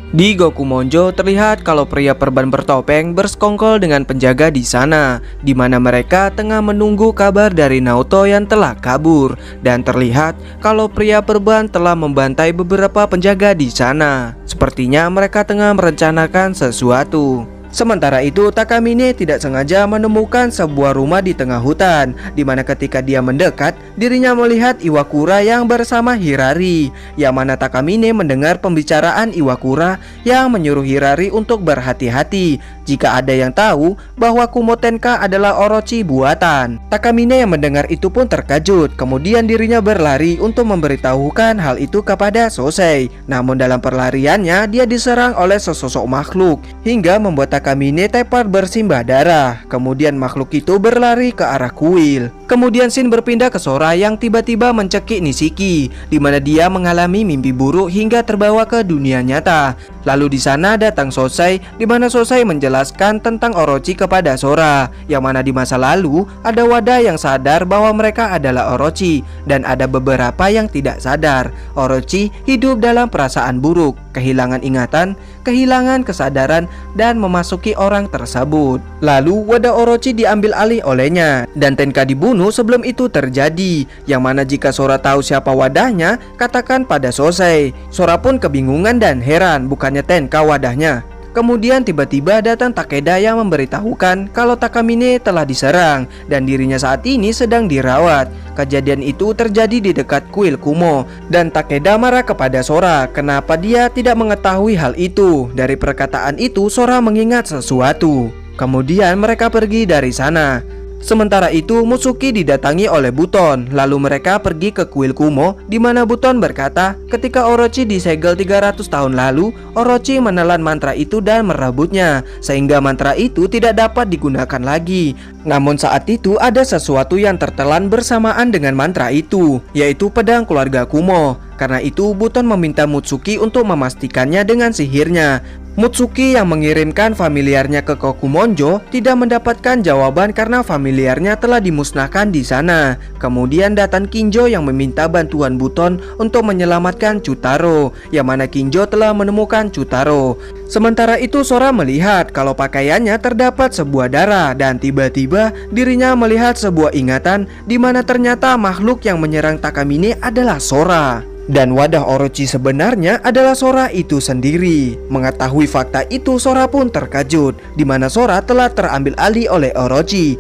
Di Gokumonjo terlihat kalau pria perban bertopeng bersekongkol dengan penjaga di sana, di mana mereka tengah menunggu kabar dari Naoto yang telah kabur, dan terlihat kalau pria perban telah membantai beberapa penjaga di sana. Sepertinya mereka tengah merencanakan sesuatu. Sementara itu Takamine tidak sengaja menemukan sebuah rumah di tengah hutan, di mana ketika dia mendekat, dirinya melihat Iwakura yang bersama Hirari, yang mana Takamine mendengar pembicaraan Iwakura yang menyuruh Hirari untuk berhati-hati jika ada yang tahu bahwa Kumo Tenka adalah Orochi buatan. Takamine yang mendengar itu pun terkejut, kemudian dirinya berlari untuk memberitahukan hal itu kepada Sosai. Namun dalam perlariannya dia diserang oleh sesosok makhluk hingga membuat Takamine tepar bersimbah darah. Kemudian makhluk itu berlari ke arah kuil. Kemudian scene berpindah ke Sora yang tiba-tiba mencekik Nishiki, di mana dia mengalami mimpi buruk hingga terbawa ke dunia nyata. Lalu di sana datang Sosai, di mana Sosai menjelaskan tentang Orochi kepada Sora, yang mana di masa lalu ada wadah yang sadar bahwa mereka adalah Orochi, dan ada beberapa yang tidak sadar. Orochi hidup dalam perasaan buruk, kehilangan ingatan, kehilangan kesadaran, dan memasuki orang tersebut. Lalu wadah Orochi diambil alih olehnya, dan Tenka dibunuh sebelum itu terjadi, yang mana jika Sora tahu siapa wadahnya, katakan pada Sosai. Sora pun kebingungan dan heran, bukannya Tenka wadahnya. Kemudian tiba-tiba datang Takeda yang memberitahukan kalau Takamine telah diserang dan dirinya saat ini sedang dirawat. Kejadian itu terjadi di dekat kuil Kumo, dan Takeda marah kepada Sora kenapa dia tidak mengetahui hal itu. Dari perkataan itu Sora mengingat sesuatu. Kemudian mereka pergi dari sana. Sementara itu Mutsuki didatangi oleh Buton. Lalu mereka pergi ke kuil Kumo, di mana Buton berkata ketika Orochi disegel 300 tahun lalu, Orochi menelan mantra itu dan merebutnya, sehingga mantra itu tidak dapat digunakan lagi. Namun saat itu ada sesuatu yang tertelan bersamaan dengan mantra itu, yaitu pedang keluarga Kumo. Karena itu Buton meminta Mutsuki untuk memastikannya dengan sihirnya. Mutsuki yang mengirimkan familiarnya ke Kokumonjo tidak mendapatkan jawaban karena familiarnya telah dimusnahkan di sana. Kemudian datang Kinjo yang meminta bantuan Buton untuk menyelamatkan Chutaro, yang mana Kinjo telah menemukan Chutaro. Sementara itu Sora melihat kalau pakaiannya terdapat sebuah darah dan tiba-tiba dirinya melihat sebuah ingatan di mana ternyata makhluk yang menyerang Takamine adalah Sora. Dan wadah Orochi sebenarnya adalah Sora itu sendiri. Mengetahui fakta itu Sora pun terkejut, di mana Sora telah terambil alih oleh Orochi.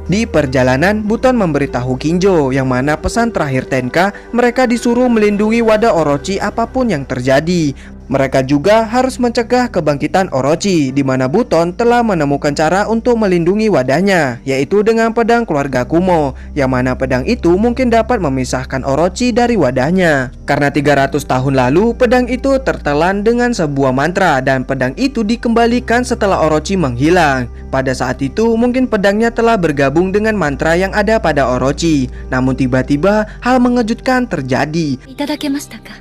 Di perjalanan, Buton memberitahu Kinjo yang mana pesan terakhir Tenka, mereka disuruh melindungi wadah Orochi apapun yang terjadi. Mereka juga harus mencegah kebangkitan Orochi, di mana Buton telah menemukan cara untuk melindungi wadahnya, yaitu dengan pedang keluarga Kumo, yang mana pedang itu mungkin dapat memisahkan Orochi dari wadahnya. Karena 300 tahun lalu, pedang itu tertelan dengan sebuah mantra dan pedang itu dikembalikan setelah Orochi menghilang. Pada saat itu, mungkin pedangnya telah bergabung dengan mantra yang ada pada Orochi. Namun tiba-tiba, hal mengejutkan terjadi. いただけましたか?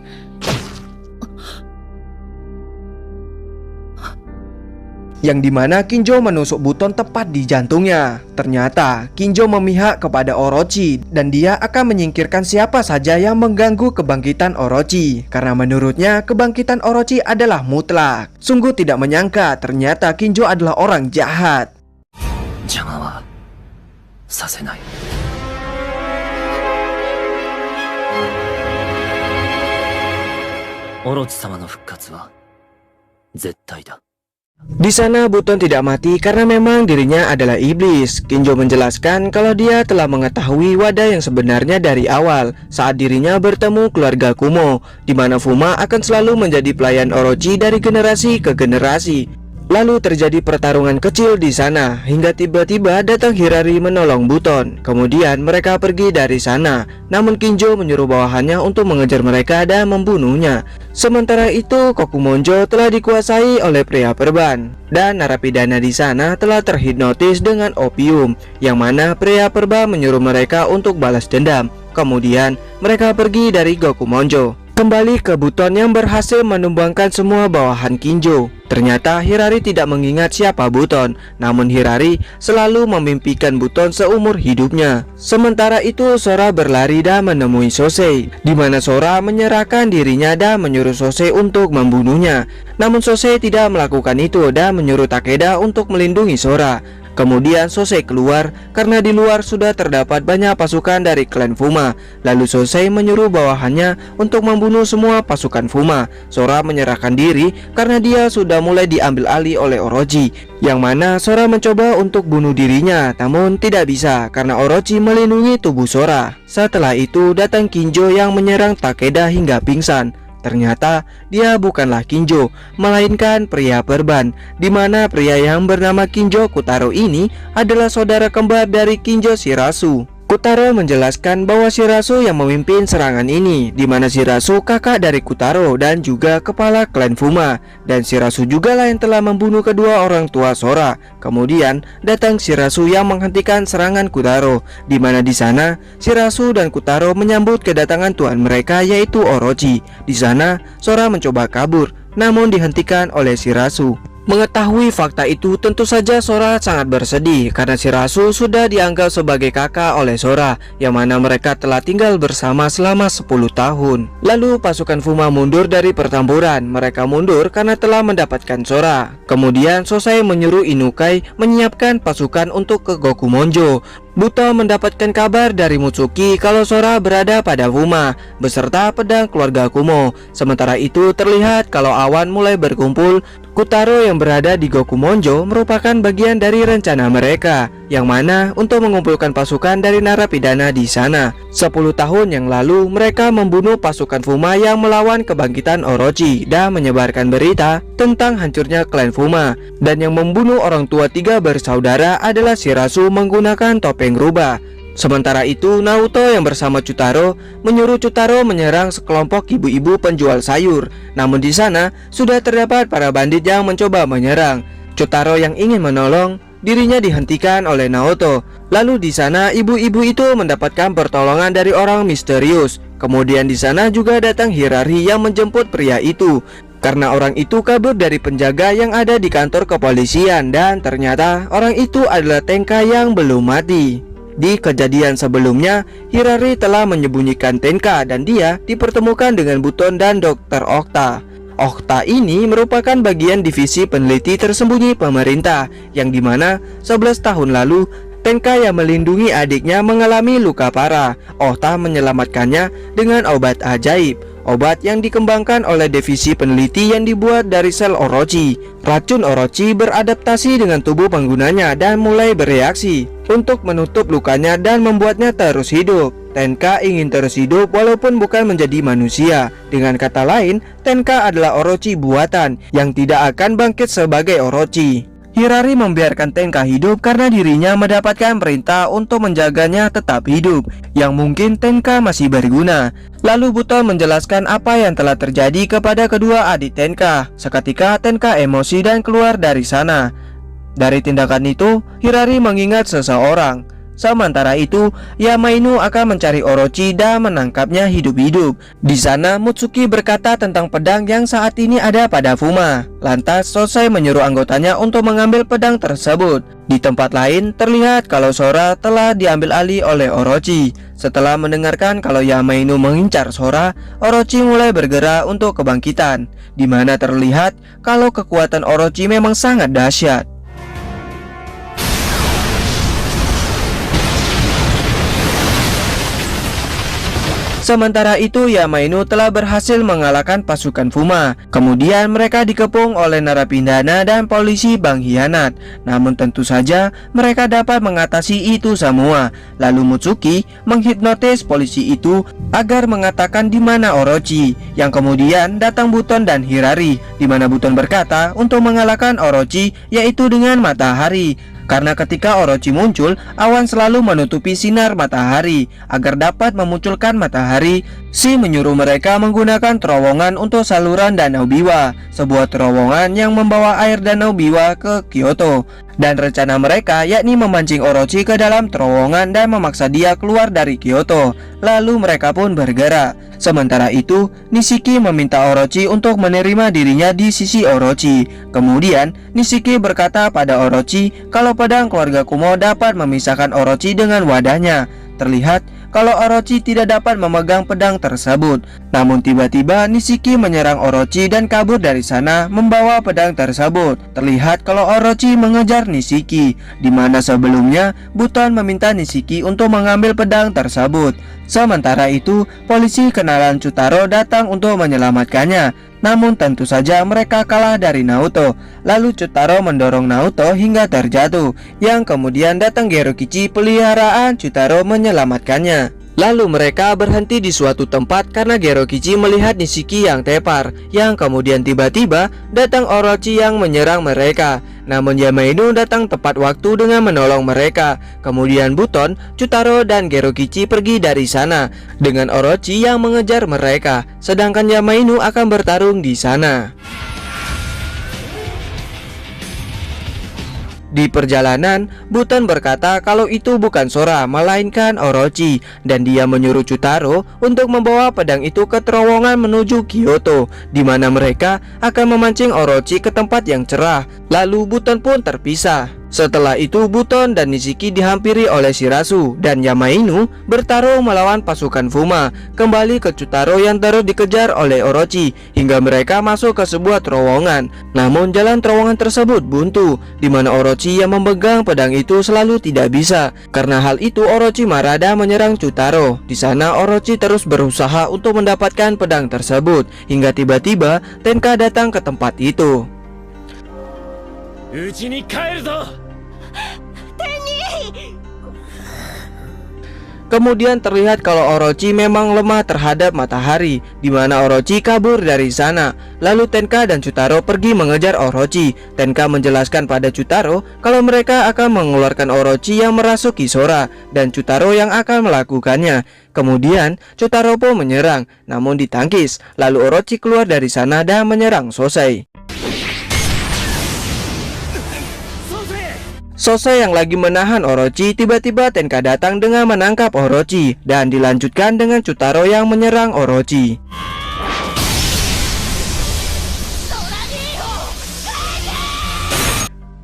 Yang dimana Kinjo menusuk Buton tepat di jantungnya. Ternyata Kinjo memihak kepada Orochi dan dia akan menyingkirkan siapa saja yang mengganggu kebangkitan Orochi, karena menurutnya kebangkitan Orochi adalah mutlak. Sungguh tidak menyangka ternyata Kinjo adalah orang jahat. 邪魔はさせない。オロチ様の復活は絶対だ。 Di sana Buton tidak mati karena memang dirinya adalah iblis. Kinjo menjelaskan kalau dia telah mengetahui wadah yang sebenarnya dari awal saat dirinya bertemu keluarga Kumo, di mana Fuma akan selalu menjadi pelayan Orochi dari generasi ke generasi. Lalu terjadi pertarungan kecil di sana hingga tiba-tiba datang Hirari menolong Buton. Kemudian mereka pergi dari sana. Namun Kinjo menyuruh bawahannya untuk mengejar mereka dan membunuhnya. Sementara itu Kokumonjo telah dikuasai oleh pria perban dan narapidana di sana telah terhipnotis dengan opium, yang mana pria perban menyuruh mereka untuk balas dendam. Kemudian mereka pergi dari Gokumonjo kembali ke Buton yang berhasil menumbangkan semua bawahan Kinjo. Ternyata Hirari tidak mengingat siapa Buton, namun Hirari selalu memimpikan Buton seumur hidupnya. Sementara itu Sora berlari dan menemui Sosei, di mana Sora menyerahkan dirinya dan menyuruh Sosei untuk membunuhnya. Namun Sosei tidak melakukan itu dan menyuruh Takeda untuk melindungi Sora. Kemudian Sosei keluar karena di luar sudah terdapat banyak pasukan dari klan Fuma. Lalu Sosei menyuruh bawahannya untuk membunuh semua pasukan Fuma. Sora menyerahkan diri karena dia sudah mulai diambil alih oleh Orochi, yang mana Sora mencoba untuk bunuh dirinya, namun tidak bisa karena Orochi melindungi tubuh Sora. Setelah itu datang Kinjo yang menyerang Takeda hingga pingsan. Ternyata dia bukanlah Kinjo, melainkan pria perban, di mana pria yang bernama Kinjo Kutaro ini adalah saudara kembar dari Kinjo Shirasu. Kutaro menjelaskan bahwa Shirasu yang memimpin serangan ini, di mana Shirasu kakak dari Kutaro dan juga kepala klan Fuma, dan Shirasu juga lah yang telah membunuh kedua orang tua Sora. Kemudian datang Shirasu yang menghentikan serangan Kutaro, di mana di sana Shirasu dan Kutaro menyambut kedatangan tuan mereka yaitu Orochi. Di sana Sora mencoba kabur, namun dihentikan oleh Shirasu. Mengetahui fakta itu, tentu saja Sora sangat bersedih karena Shirasu sudah dianggap sebagai kakak oleh Sora, yang mana mereka telah tinggal bersama selama 10 tahun. Lalu pasukan Fuma mundur dari pertempuran. Mereka mundur karena telah mendapatkan Sora. Kemudian Sosai menyuruh Inukai menyiapkan pasukan untuk ke Gokumonjo. Buto mendapatkan kabar dari Mutsuki kalau Sora berada pada Fuma beserta pedang keluarga Kumo. Sementara itu terlihat kalau awan mulai berkumpul. Kutaro yang berada di Gokumonjo merupakan bagian dari rencana mereka, yang mana untuk mengumpulkan pasukan dari narapidana di sana. 10 tahun yang lalu mereka membunuh pasukan Fuma yang melawan kebangkitan Orochi dan menyebarkan berita tentang hancurnya klan Fuma. Dan yang membunuh orang tua 3 bersaudara adalah Shirasu menggunakan topeng rubah. Sementara itu Naoto yang bersama Chutaro menyuruh Chutaro menyerang sekelompok ibu-ibu penjual sayur. Namun di sana sudah terdapat para bandit yang mencoba menyerang. Chutaro yang ingin menolong, dirinya dihentikan oleh Naoto. Lalu di sana ibu-ibu itu mendapatkan pertolongan dari orang misterius. Kemudian di sana juga datang Hirari yang menjemput pria itu, karena orang itu kabur dari penjaga yang ada di kantor kepolisian, dan ternyata orang itu adalah Tenka yang belum mati. Di kejadian sebelumnya, Hirari telah menyembunyikan Tenka dan dia dipertemukan dengan Buton dan Dr. Okta. Okta ini merupakan bagian divisi peneliti tersembunyi pemerintah, yang dimana 11 tahun lalu Tenka yang melindungi adiknya mengalami luka parah. Okta menyelamatkannya dengan obat ajaib, obat yang dikembangkan oleh divisi peneliti yang dibuat dari sel Orochi. Racun Orochi beradaptasi dengan tubuh penggunanya dan mulai bereaksi untuk menutup lukanya dan membuatnya terus hidup. Tenka ingin terus hidup walaupun bukan menjadi manusia. Dengan kata lain, Tenka adalah Orochi buatan yang tidak akan bangkit sebagai Orochi. Hirari membiarkan Tenka hidup karena dirinya mendapatkan perintah untuk menjaganya tetap hidup, yang mungkin Tenka masih berguna. Lalu Buton menjelaskan apa yang telah terjadi kepada kedua adik Tenka. Seketika Tenka emosi dan keluar dari sana. Dari tindakan itu, Hirari mengingat seseorang. Sementara itu, Yamainu akan mencari Orochi dan menangkapnya hidup-hidup. Di sana, Mutsuki berkata tentang pedang yang saat ini ada pada Fuma. Lantas, Sosai menyuruh anggotanya untuk mengambil pedang tersebut. Di tempat lain, terlihat kalau Sora telah diambil alih oleh Orochi. Setelah mendengarkan kalau Yamainu mengincar Sora, Orochi mulai bergerak untuk kebangkitan, di mana terlihat kalau kekuatan Orochi memang sangat dahsyat. Sementara itu, Yamainu telah berhasil mengalahkan pasukan Fuma. Kemudian mereka dikepung oleh narapidana dan polisi bank hianat. Namun tentu saja mereka dapat mengatasi itu semua. Lalu Mutsuki menghipnotis polisi itu agar mengatakan di mana Orochi. Yang kemudian datang Buton dan Hirari, di mana Buton berkata untuk mengalahkan Orochi yaitu dengan matahari. Karena ketika Orochi muncul, awan selalu menutupi sinar matahari. Agar dapat memunculkan matahari, Si menyuruh mereka menggunakan terowongan untuk saluran Danau Biwa, sebuah terowongan yang membawa air Danau Biwa ke Kyoto. Dan rencana mereka yakni memancing Orochi ke dalam terowongan dan memaksa dia keluar dari Kyoto. Lalu mereka pun bergerak. Sementara itu, Nishiki meminta Orochi untuk menerima dirinya di sisi Orochi. Kemudian, Nishiki berkata pada Orochi kalau pedang keluarga Kumo dapat memisahkan Orochi dengan wadahnya. Terlihat kalau Orochi tidak dapat memegang pedang tersebut. Namun tiba-tiba Nishiki menyerang Orochi dan kabur dari sana membawa pedang tersebut. Terlihat kalau Orochi mengejar Nishiki, di mana sebelumnya Buton meminta Nishiki untuk mengambil pedang tersebut. Sementara itu, polisi kenalan Chutaro datang untuk menyelamatkannya. Namun tentu saja mereka kalah dari Naoto. Lalu Chutaro mendorong Naoto hingga terjatuh, yang kemudian datang Gerokichi peliharaan Chutaro menyelamatkannya. Lalu mereka berhenti di suatu tempat karena Gerokichi melihat Nishiki yang tepar, yang kemudian tiba-tiba datang Orochi yang menyerang mereka. Namun Yamainu datang tepat waktu dengan menolong mereka. Kemudian Buton, Chutaro, dan Gerokichi pergi dari sana dengan Orochi yang mengejar mereka, sedangkan Yamainu akan bertarung di sana. Di perjalanan, Buton berkata kalau itu bukan Sora, melainkan Orochi, dan dia menyuruh Chutaro untuk membawa pedang itu ke terowongan menuju Kyoto, di mana mereka akan memancing Orochi ke tempat yang cerah. Lalu Buton pun terpisah. Setelah itu Buton dan Nishiki dihampiri oleh Shirasu, dan Yamainu bertarung melawan pasukan Fuma. Kembali ke Chutaro yang terus dikejar oleh Orochi hingga mereka masuk ke sebuah terowongan. Namun jalan terowongan tersebut buntu, di mana Orochi yang memegang pedang itu selalu tidak bisa. Karena hal itu Orochi marah dan menyerang Chutaro. Di sana Orochi terus berusaha untuk mendapatkan pedang tersebut hingga tiba-tiba Tenka datang ke tempat itu. Kemudian terlihat kalau Orochi memang lemah terhadap matahari, di mana Orochi kabur dari sana. Lalu Tenka dan Chutaro pergi mengejar Orochi. Tenka menjelaskan pada Chutaro kalau mereka akan mengeluarkan Orochi yang merasuki Sora, dan Chutaro yang akan melakukannya. Kemudian Chutaro pun menyerang, namun ditangkis. Lalu Orochi keluar dari sana dan menyerang Sosai. Sosai yang lagi menahan Orochi, tiba-tiba Tenka datang dengan menangkap Orochi dan dilanjutkan dengan Chutaro yang menyerang Orochi.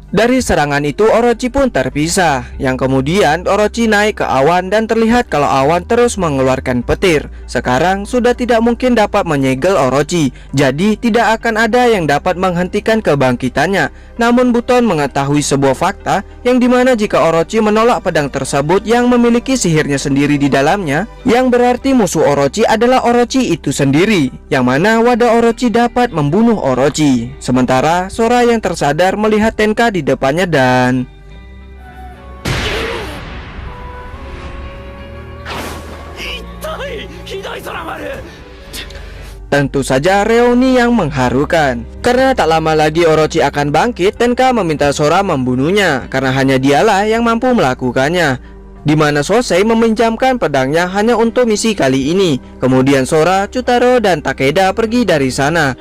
Dari serangan itu Orochi pun terpisah, yang kemudian Orochi naik ke awan dan terlihat kalau awan terus mengeluarkan petir. Sekarang sudah tidak mungkin dapat menyegel Orochi, jadi tidak akan ada yang dapat menghentikan kebangkitannya. Namun Buton mengetahui sebuah fakta yang dimana jika Orochi menolak pedang tersebut yang memiliki sihirnya sendiri di dalamnya, yang berarti musuh Orochi adalah Orochi itu sendiri, yang mana wadah Orochi dapat membunuh Orochi. Sementara Sora yang tersadar melihat Tenka di depannya dan tentu saja reuni yang mengharukan. Karena tak lama lagi Orochi akan bangkit, Tenka meminta Sora membunuhnya karena hanya dialah yang mampu melakukannya. Di mana Sosei meminjamkan pedangnya hanya untuk misi kali ini. Kemudian Sora, Chutaro, dan Takeda pergi dari sana.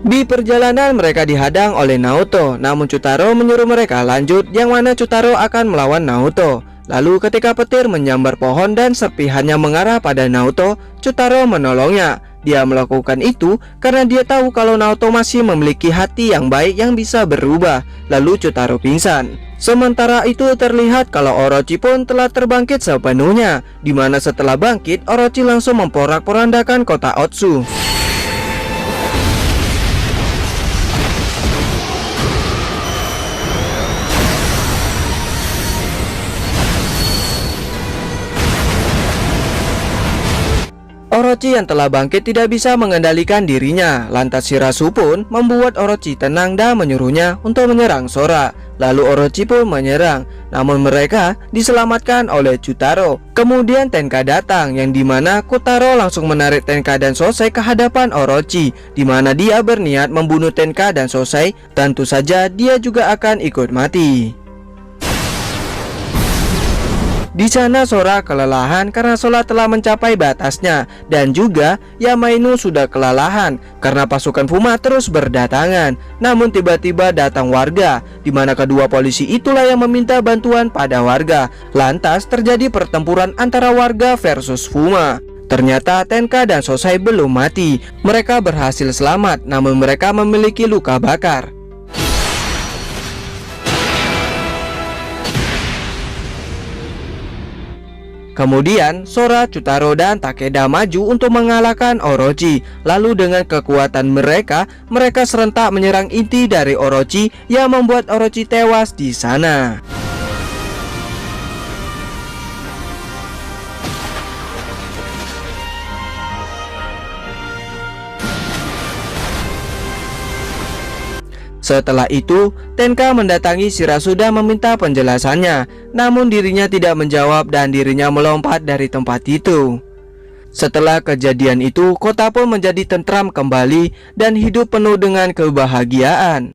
Di perjalanan mereka dihadang oleh Naoto, namun Chutaro menyuruh mereka lanjut, yang mana Chutaro akan melawan Naoto. Lalu ketika petir menyambar pohon dan serpihannya mengarah pada Naoto, Chutaro menolongnya. Dia melakukan itu karena dia tahu kalau Naoto masih memiliki hati yang baik yang bisa berubah. Lalu Chutaro pingsan. Sementara itu terlihat kalau Orochi pun telah terbangkit sepenuhnya, dimana setelah bangkit Orochi langsung memporak-porandakan kota Otsu. Orochi yang telah bangkit tidak bisa mengendalikan dirinya. Lantas Shirazu pun membuat Orochi tenang dan menyuruhnya untuk menyerang Sora. Lalu Orochi pun menyerang, namun mereka diselamatkan oleh Chutaro. Kemudian Tenka datang, yang dimana Kotaro langsung menarik Tenka dan Sosei ke hadapan Orochi, dimana dia berniat membunuh Tenka dan Sosei. Tentu saja dia juga akan ikut mati. Di sana Sora kelelahan karena sholat telah mencapai batasnya, dan juga Yamainu sudah kelelahan karena pasukan Fuma terus berdatangan. Namun tiba-tiba datang warga, di mana kedua polisi itulah yang meminta bantuan pada warga. Lantas terjadi pertempuran antara warga versus Fuma. Ternyata Tenka dan Sosei belum mati. Mereka berhasil selamat, namun mereka memiliki luka bakar. Kemudian Sora, Chutaro, dan Takeda maju untuk mengalahkan Orochi. Lalu dengan kekuatan mereka serentak menyerang inti dari Orochi yang membuat Orochi tewas di sana. Setelah itu, Tenka mendatangi Shirazu dan meminta penjelasannya. Namun dirinya tidak menjawab dan dirinya melompat dari tempat itu. Setelah kejadian itu, kota pun menjadi tentram kembali dan hidup penuh dengan kebahagiaan.